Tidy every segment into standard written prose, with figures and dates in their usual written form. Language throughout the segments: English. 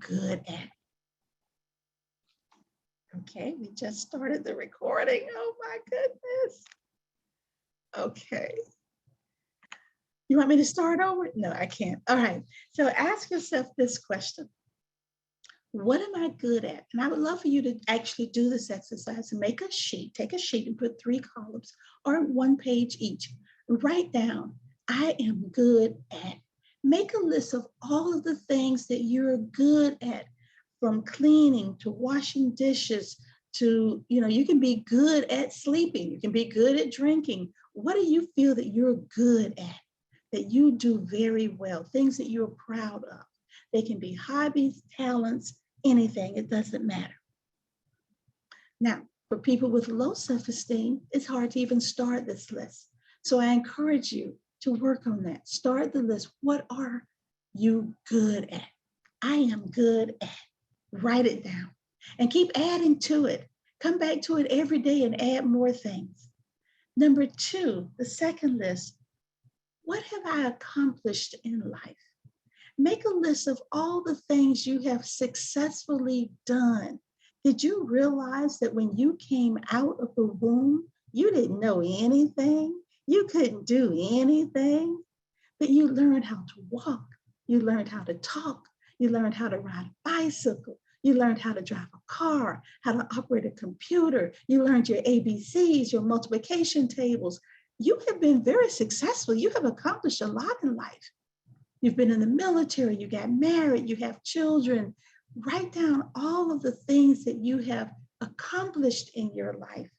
good at? Okay, we just started the recording. Oh my goodness. Okay. You want me to start over? No, I can't. All right. So ask yourself this question. What am I good at? And I would love for you to actually do this exercise and make a sheet, take a sheet and put 3 columns or 1 page each. Write down, I am good at. Make a list of all of the things that you're good at, from cleaning to washing dishes to, you can be good at sleeping. You can be good at drinking. What do you feel that you're good at, that you do very well, things that you're proud of? They can be hobbies, talents, anything, it doesn't matter. Now, for people with low self-esteem, it's hard to even start this list. So I encourage you to work on that. Start the list. What are you good at? I am good at. Write it down and keep adding to it. Come back to it every day and add more things. Number 2, the second list, what have I accomplished in life? Make a list of all the things you have successfully done. Did you realize that when you came out of the womb, you didn't know anything? You couldn't do anything, but you learned how to walk. You learned how to talk. You learned how to ride a bicycle. You learned how to drive a car, how to operate a computer. You learned your ABCs, your multiplication tables. You have been very successful. You have accomplished a lot in life. You've been in the military, you got married, you have children. Write down all of the things that you have accomplished in your life,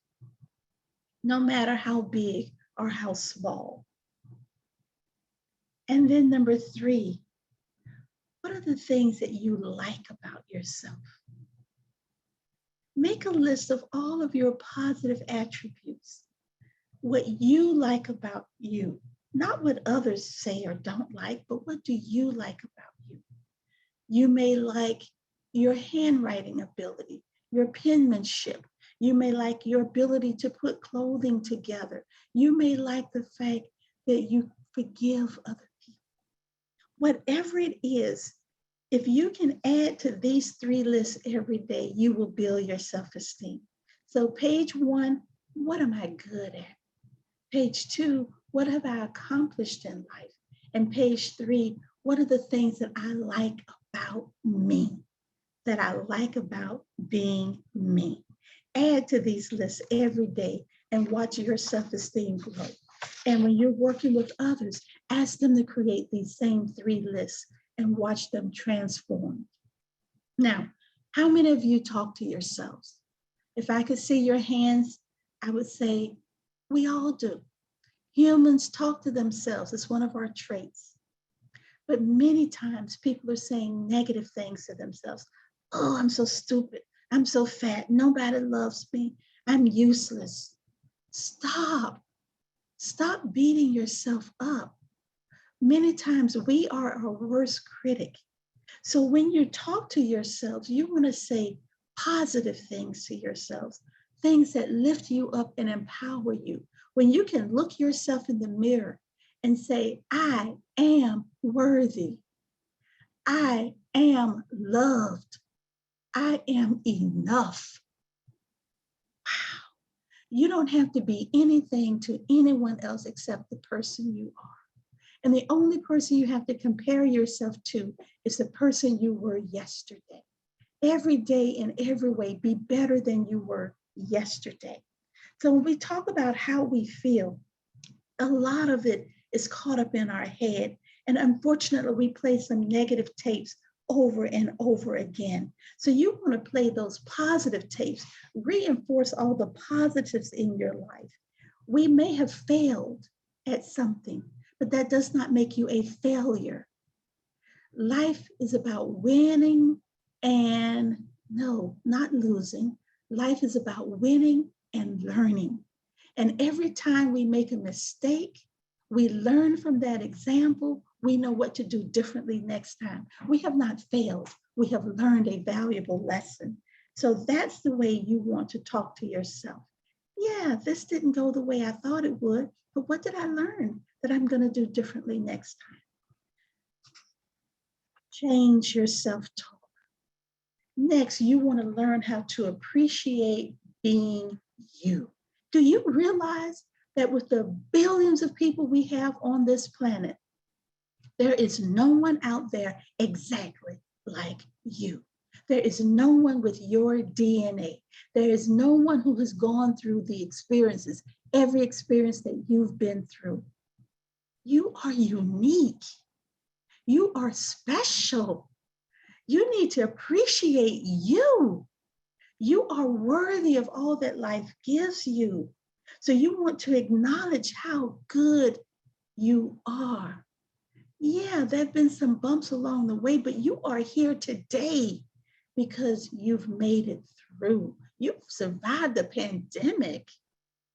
no matter how big or how small. And then number 3, what are the things that you like about yourself? Make a list of all of your positive attributes, what you like about you. Not what others say or don't like, but what do you like about you? You may like your handwriting ability, your penmanship. You may like your ability to put clothing together. You may like the fact that you forgive other people. Whatever it is, if you can add to these 3 lists every day, you will build your self-esteem. So page 1, what am I good at? Page 2, what have I accomplished in life? And page 3, what are the things that I like about me, that I like about being me? Add to these lists every day and watch your self-esteem grow. And when you're working with others, ask them to create these same 3 lists and watch them transform. Now, how many of you talk to yourselves? If I could see your hands, I would say we all do. Humans talk to themselves. It's one of our traits. But many times people are saying negative things to themselves. Oh, I'm so stupid. I'm so fat. Nobody loves me. I'm useless. Stop. Stop beating yourself up. Many times we are our worst critic. So when you talk to yourselves, you want to say positive things to yourselves, things that lift you up and empower you. When you can look yourself in the mirror and say, I am worthy. I am loved. I am enough. Wow. You don't have to be anything to anyone else except the person you are. And the only person you have to compare yourself to is the person you were yesterday. Every day in every way, be better than you were yesterday. So when we talk about how we feel, a lot of it is caught up in our head. And unfortunately, we play some negative tapes over and over again. So you want to play those positive tapes, reinforce all the positives in your life. We may have failed at something, but that does not make you a failure. Life is about winning and no, not losing. Life is about winning and learning. And every time we make a mistake, we learn from that example. We know what to do differently next time. We have not failed. We have learned a valuable lesson. So that's the way you want to talk to yourself. Yeah, this didn't go the way I thought it would, but what did I learn that I'm going to do differently next time? Change your self-talk. Next, you want to learn how to appreciate being you. Do you realize that with the billions of people we have on this planet, there is no one out there exactly like you? There is no one with your DNA. There is no one who has gone through the experiences, every experience that you've been through. You are unique. You are special. You need to appreciate you. You are worthy of all that life gives you. So you want to acknowledge how good you are. Yeah, there have been some bumps along the way, but you are here today because you've made it through. You've survived the pandemic.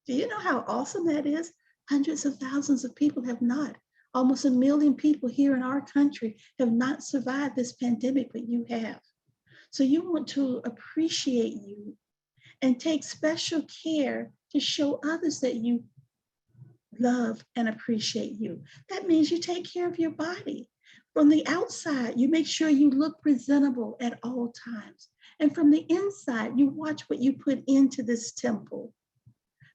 Do you know how awesome that is? Hundreds of thousands of people have not. Almost 1 million people here in our country have not survived this pandemic, but you have. So you want to appreciate you and take special care to show others that you love and appreciate you. That means you take care of your body. From the outside, you make sure you look presentable at all times. And from the inside, you watch what you put into this temple.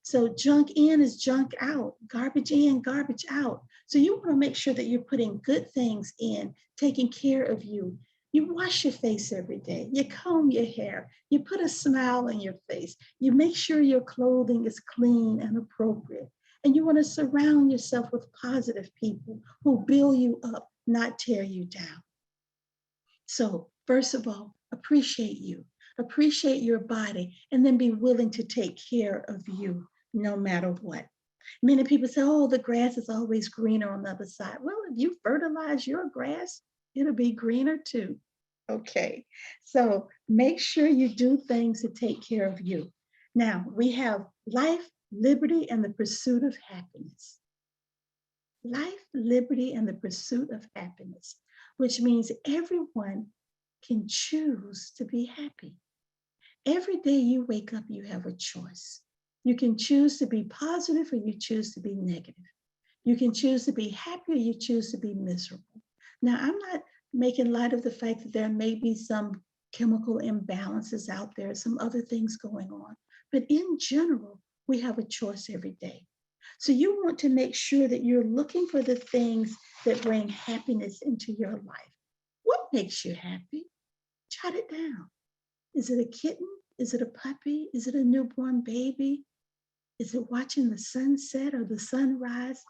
So junk in is junk out, garbage in, garbage out. So you want to make sure that you're putting good things in, taking care of you. You wash your face every day. You comb your hair. You put a smile on your face. You make sure your clothing is clean and appropriate. And you want to surround yourself with positive people who build you up, not tear you down. So first of all, appreciate you. Appreciate your body, and then be willing to take care of you no matter what. Many people say, oh, the grass is always greener on the other side. Well, if you fertilize your grass, it'll be greener too. Okay, so make sure you do things to take care of you. Now, we have life, liberty, and the pursuit of happiness. Life, liberty, and the pursuit of happiness, which means everyone can choose to be happy. Every day you wake up, you have a choice. You can choose to be positive or you choose to be negative. You can choose to be happy or you choose to be miserable. Now, I'm not making light of the fact that there may be some chemical imbalances out there, some other things going on. But in general, we have a choice every day. So you want to make sure that you're looking for the things that bring happiness into your life. What makes you happy? Jot it down. Is it a kitten? Is it a puppy? Is it a newborn baby? Is it watching the sunset or the sunrise?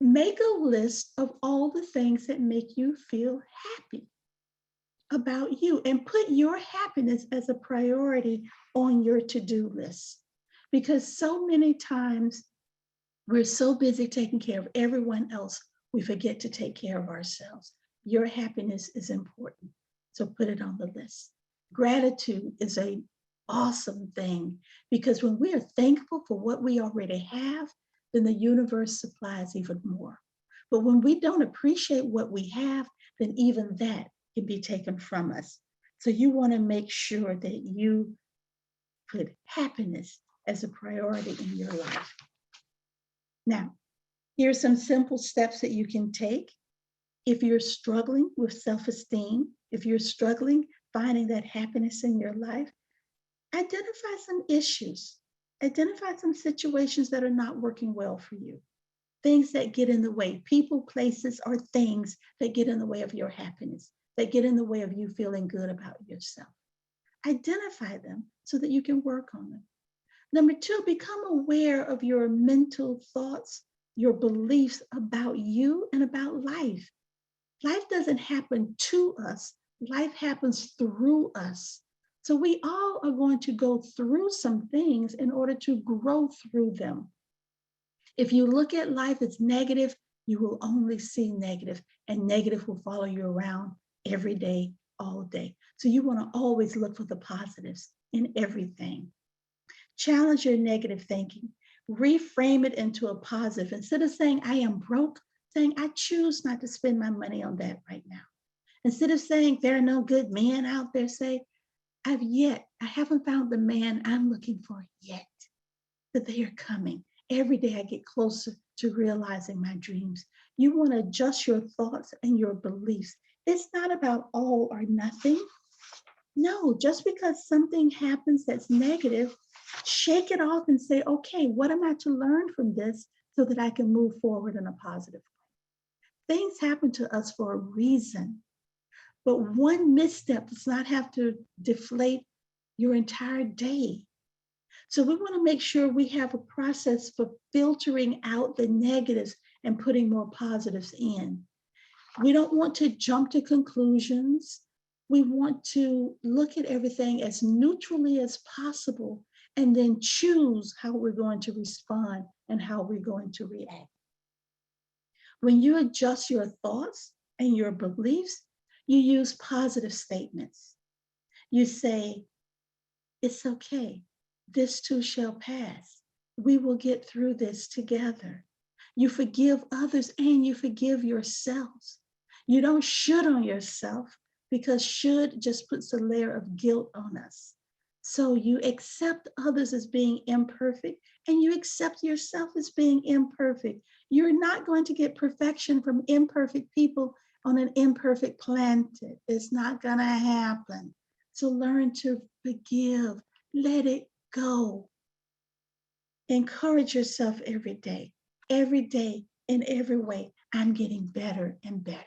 Make a list of all the things that make you feel happy about you and put your happiness as a priority on your to-do list. Because so many times we're so busy taking care of everyone else, we forget to take care of ourselves. Your happiness is important, so put it on the list. Gratitude is an awesome thing because when we are thankful for what we already have, then the universe supplies even more. But when we don't appreciate what we have, then even that can be taken from us. So you want to make sure that you put happiness as a priority in your life. Now, here are some simple steps that you can take. If you're struggling with self-esteem, if you're struggling finding that happiness in your life, identify some issues. Identify some situations that are not working well for you. Things that get in the way, people, places, or things that get in the way of your happiness, that get in the way of you feeling good about yourself. Identify them so that you can work on them. Number two, become aware of your mental thoughts, your beliefs about you and about life. Life doesn't happen to us. Life happens through us. So we all are going to go through some things in order to grow through them. If you look at life as negative, you will only see negative, and negative will follow you around every day, all day. So you want to always look for the positives in everything. Challenge your negative thinking. Reframe it into a positive. Instead of saying, I am broke, saying, I choose not to spend my money on that right now. Instead of saying, there are no good men out there, say, I haven't found the man I'm looking for yet, but they are coming. Every day I get closer to realizing my dreams. You want to adjust your thoughts and your beliefs. It's not about all or nothing. No, just because something happens that's negative, shake it off and say, okay, what am I to learn from this so that I can move forward in a positive way? Things happen to us for a reason, but one misstep does not have to deflate your entire day. So we want to make sure we have a process for filtering out the negatives and putting more positives in. We don't want to jump to conclusions. We want to look at everything as neutrally as possible and then choose how we're going to respond and how we're going to react. When you adjust your thoughts and your beliefs, you use positive statements. You say, it's okay. This too shall pass. We will get through this together. You forgive others and you forgive yourselves. You don't should on yourself because should just puts a layer of guilt on us. So you accept others as being imperfect and you accept yourself as being imperfect. You're not going to get perfection from imperfect people on an imperfect planet. It's not going to happen. So learn to forgive, let it go. Encourage yourself every day in every way. I'm getting better and better.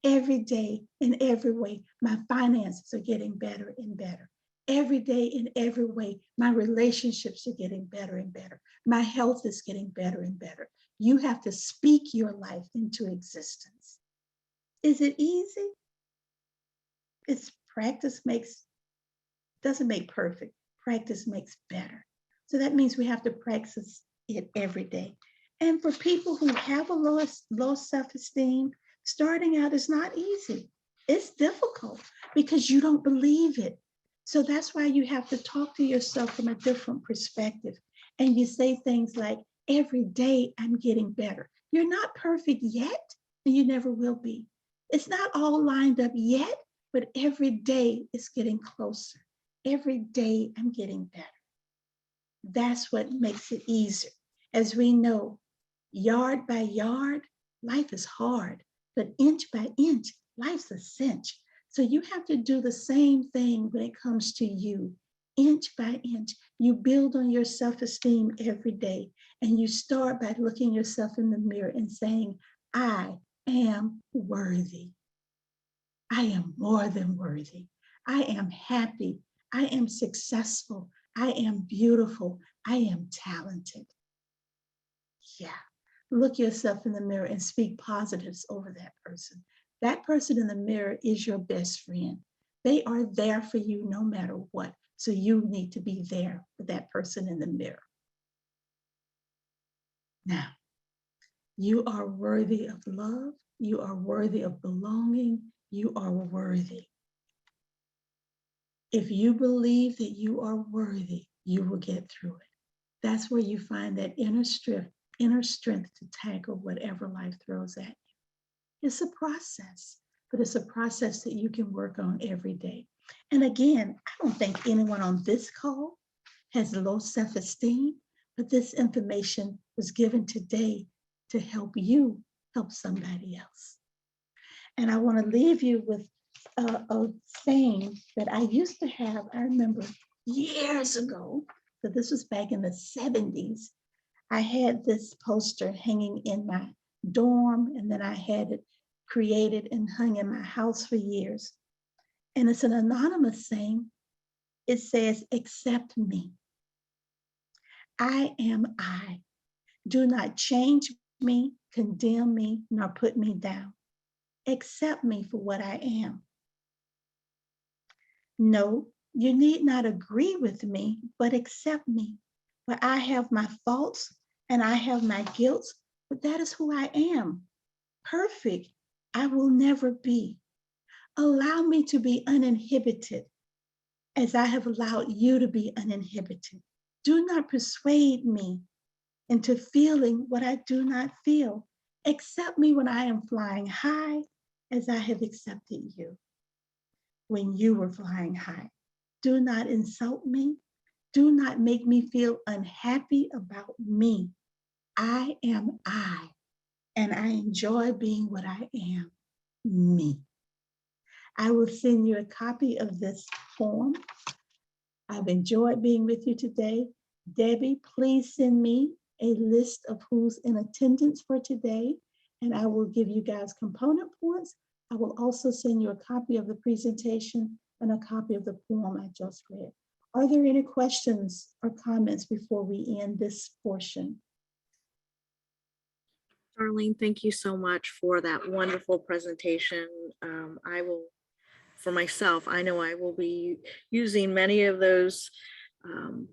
Every day in every way, my finances are getting better and better. Every day in every way, my relationships are getting better and better. My health is getting better and better. You have to speak your life into existence. Is it easy? It's doesn't make perfect. Practice makes better. So that means we have to practice it every day. And for people who have a low self-esteem, starting out is not easy. It's difficult because you don't believe it. So that's why you have to talk to yourself from a different perspective. And you say things like, every day I'm getting better. You're not perfect yet, and you never will be. It's not all lined up yet, but every day it's getting closer. Every day I'm getting better. That's what makes it easier. As we know, yard by yard, life is hard, but inch by inch, life's a cinch. So you have to do the same thing when it comes to you. Inch by inch, you build on your self-esteem every day. And you start by looking yourself in the mirror and saying, I am worthy. I am more than worthy. I am happy. I am successful. I am beautiful. I am talented. Yeah. Look yourself in the mirror and speak positives over that person. That person in the mirror is your best friend. They are there for you no matter what. So you need to be there for that person in the mirror. Now, you are worthy of love. You are worthy of belonging. You are worthy. If you believe that you are worthy, you will get through it. That's where you find that inner strength to tackle whatever life throws at you. It's a process, but it's a process that you can work on every day. And again, I don't think anyone on this call has low self-esteem, but this information was given today to help you help somebody else. And I want to leave you with a saying that I used to have, I remember years ago, so this was back in the 70s. I had this poster hanging in my dorm, and then I had it created and hung in my house for years. And it's an anonymous saying. It says, accept me. I am I. Do not change me, condemn me, nor put me down. Accept me for what I am. No, you need not agree with me, but accept me. For I have my faults and I have my guilt, but that is who I am. Perfect, I will never be. Allow me to be uninhibited as I have allowed you to be uninhibited. Do not persuade me into feeling what I do not feel. Accept me when I am flying high as I have accepted you when you were flying high. Do not insult me. Do not make me feel unhappy about me. I am I, and I enjoy being what I am, me. I will send you a copy of this form. I've enjoyed being with you today. Debbie, please send me a list of who's in attendance for today, and I will give you guys component points. I will also send you a copy of the presentation and a copy of the poem I just read. Are there any questions or comments before we end this portion? Darlene, thank you so much for that wonderful presentation. I will, for myself, I know I will be using many of those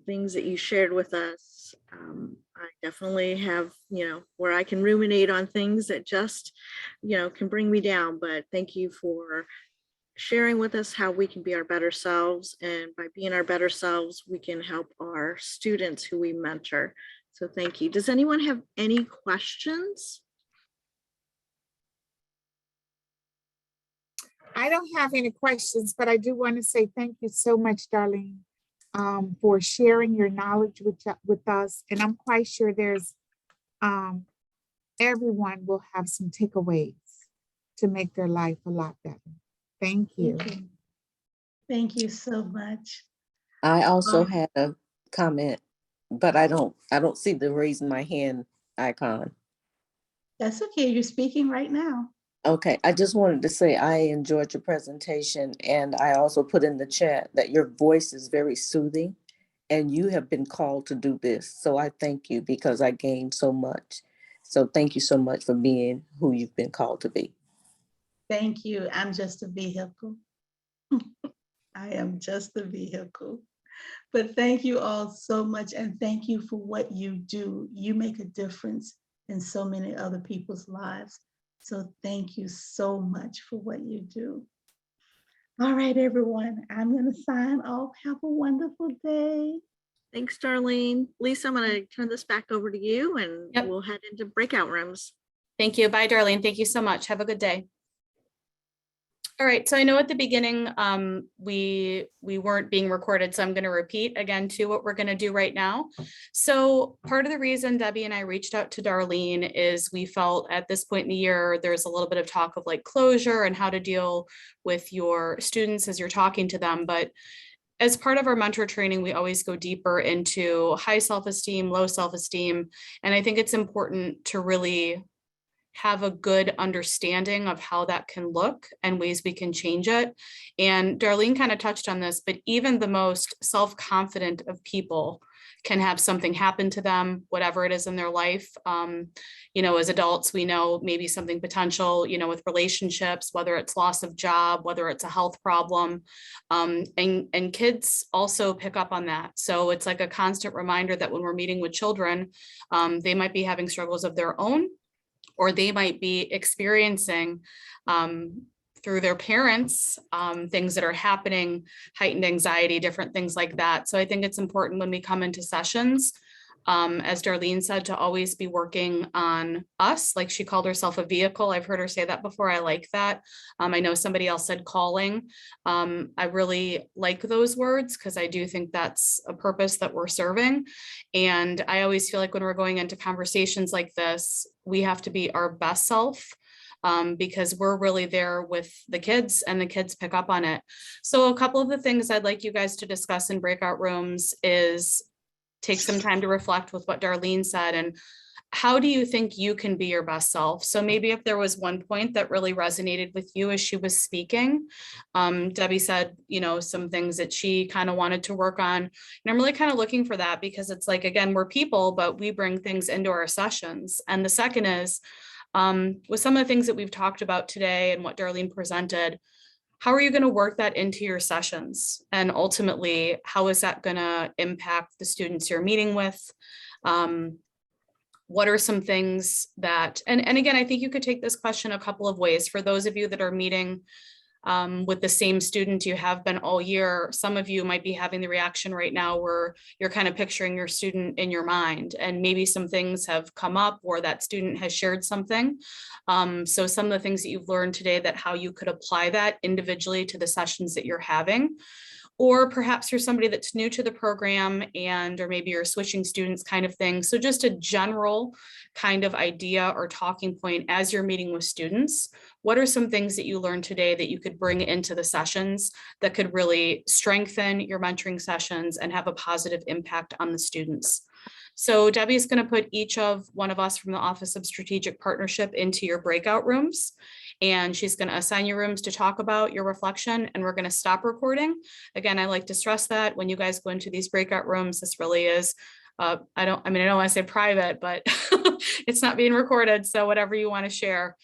things that you shared with us. I definitely have, where I can ruminate on things that just, can bring me down. But thank you for sharing with us how we can be our better selves. And by being our better selves, we can help our students who we mentor. So thank you. Does anyone have any questions? I don't have any questions, but I do want to say thank you so much, Darlene, for sharing your knowledge with us. And I'm quite sure there's everyone will have some takeaways to make their life a lot better. Thank you. Thank you so much. I also had a comment, but I don't see the raising my hand icon. That's okay. You're speaking right now. Okay, I just wanted to say I enjoyed your presentation, and I also put in the chat that your voice is very soothing, and you have been called to do this. So I thank you because I gained so much. So thank you so much for being who you've been called to be. Thank you. I'm just a vehicle. I am just a vehicle. But thank you all so much, and thank you for what you do. You make a difference in so many other people's lives. So thank you so much for what you do. All right, everyone, I'm going to sign off. Have a wonderful day. Thanks, Darlene. Lisa, I'm going to turn this back over to you, and Yep. we'll head into breakout rooms. Thank you. Bye, Darlene. Thank you so much. Have a good day. All right, so I know at the beginning we weren't being recorded, so I'm going to repeat again to what we're going to do right now. So part of the reason Debbie and I reached out to Darlene is we felt at this point in the year there's a little bit of talk of like closure and how to deal with your students as you're talking to them, but as part of our mentor training, we always go deeper into high self-esteem, low self-esteem, and I think it's important to really have a good understanding of how that can look and ways we can change it. And Darlene kind of touched on this, but even the most self-confident of people can have something happen to them, whatever it is in their life. As adults, we know maybe something potential, with relationships, whether it's loss of job, whether it's a health problem, and kids also pick up on that. So it's like a constant reminder that when we're meeting with children, they might be having struggles of their own, or they might be experiencing through their parents, things that are happening, heightened anxiety, different things like that. So I think it's important when we come into sessions, as Darlene said, to always be working on us, like she called herself a vehicle. I've heard her say that before. I like that. I know somebody else said calling. I really like those words because I do think that's a purpose that we're serving. And I always feel like when we're going into conversations like this, we have to be our best self. Because we're really there with the kids and the kids pick up on it. So a couple of the things I'd like you guys to discuss in breakout rooms is take some time to reflect with what Darlene said and how do you think you can be your best self? So maybe if there was one point that really resonated with you as she was speaking, Debbie said, some things that she kind of wanted to work on. And I'm really kind of looking for that because it's like, again, we're people, but we bring things into our sessions. And the second is, with some of the things that we've talked about today and what Darlene presented, how are you going to work that into your sessions? And ultimately, how is that going to impact the students you're meeting with? What are some things that, and again, I think you could take this question a couple of ways. For those of you that are meeting with the same student you have been all year, some of you might be having the reaction right now where you're kind of picturing your student in your mind, and maybe some things have come up or that student has shared something. So some of the things that you've learned today, that how you could apply that individually to the sessions that you're having. or perhaps you're somebody that's new to the program or maybe you're switching students kind of thing. So just a general kind of idea or talking point as you're meeting with students. What are some things that you learned today that you could bring into the sessions that could really strengthen your mentoring sessions and have a positive impact on the students? So Debbie is going to put each of one of us from the Office of Strategic Partnership into your breakout rooms. And she's going to assign you rooms to talk about your reflection, and we're going to stop recording. Again, I like to stress that when you guys go into these breakout rooms, this really is, I don't want to say private, but it's not being recorded. So whatever you want to share,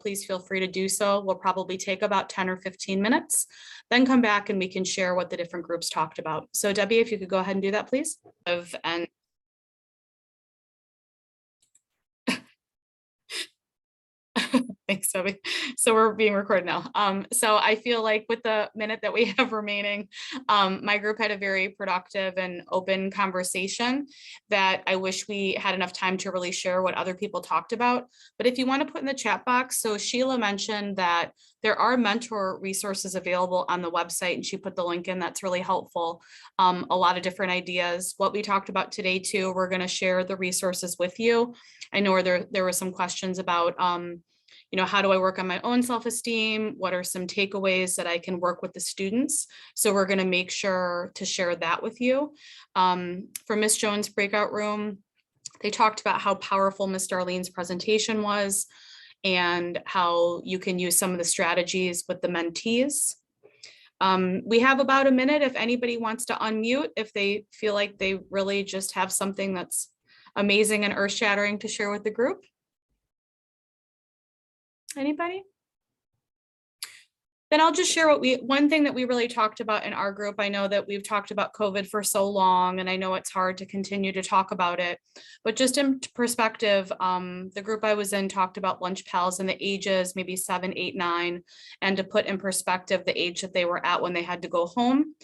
please feel free to do so. We'll probably take about 10 or 15 minutes, then come back and we can share what the different groups talked about. So Debbie, if you could go ahead and do that, please. And thanks, Debbie. So we're being recorded now. So I feel like with the minute that we have remaining, my group had a very productive and open conversation that I wish we had enough time to really share what other people talked about. But if you want to put in the chat box, so Sheila mentioned that there are mentor resources available on the website, and she put the link in. That's really helpful. A lot of different ideas. What we talked about today too, we're going to share the resources with you. I know there were some questions about how do I work on my own self-esteem? What are some takeaways that I can work with the students? So we're going to make sure to share that with you. For Miss Jones' breakout room, they talked about how powerful Miss Darlene's presentation was and how you can use some of the strategies with the mentees. We have about a minute if anybody wants to unmute, if they feel like they really just have something that's amazing and earth-shattering to share with the group. Anybody? Then I'll just share one thing that we really talked about in our group. I know that we've talked about COVID for so long, and I know it's hard to continue to talk about it, but just in perspective, the group I was in talked about lunch pals and the ages, maybe 7, 8, 9, and to put in perspective the age that they were at when they had to go home.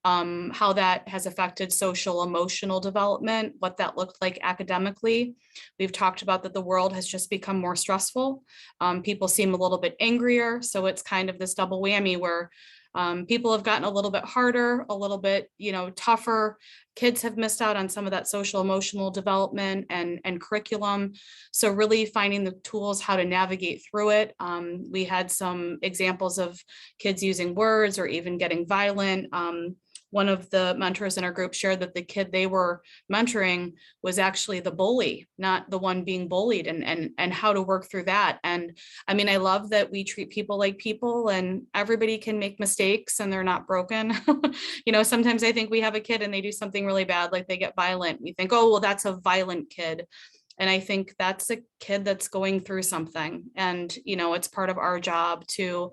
How that has affected social emotional development, what that looked like academically. We've talked about that the world has just become more stressful. People seem a little bit angrier. So it's kind of this double whammy where people have gotten a little bit harder, a little bit, tougher. Kids have missed out on some of that social emotional development and curriculum. So really finding the tools how to navigate through it. We had some examples of kids using words or even getting violent. One of the mentors in our group shared that the kid they were mentoring was actually the bully, not the one being bullied, and how to work through that. And I mean, I love that we treat people like people, and everybody can make mistakes and they're not broken. Sometimes I think we have a kid and they do something really bad, like they get violent. We think, oh, well, that's a violent kid. And I think that's a kid that's going through something. And, it's part of our job to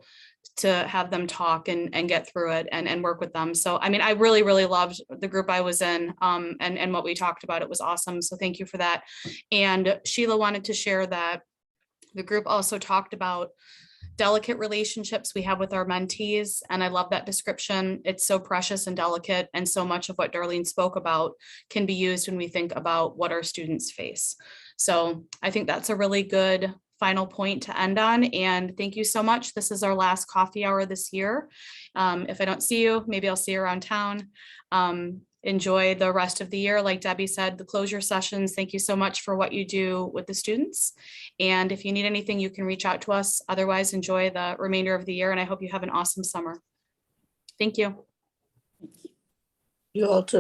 have them talk and get through it and work with them. So, I mean, I really, really loved the group I was in and what we talked about. It was awesome. So thank you for that. And Sheila wanted to share that the group also talked about delicate relationships we have with our mentees. And I love that description. It's so precious and delicate. And so much of what Darlene spoke about can be used when we think about what our students face. So I think that's a really good final point to end on. And thank you so much. This is our last coffee hour this year. If I don't see you, maybe I'll see you around town. Enjoy the rest of the year. Like Debbie said, the closure sessions, thank you so much for what you do with the students. And if you need anything, you can reach out to us. Otherwise, enjoy the remainder of the year. And I hope you have an awesome summer. Thank you. You all too.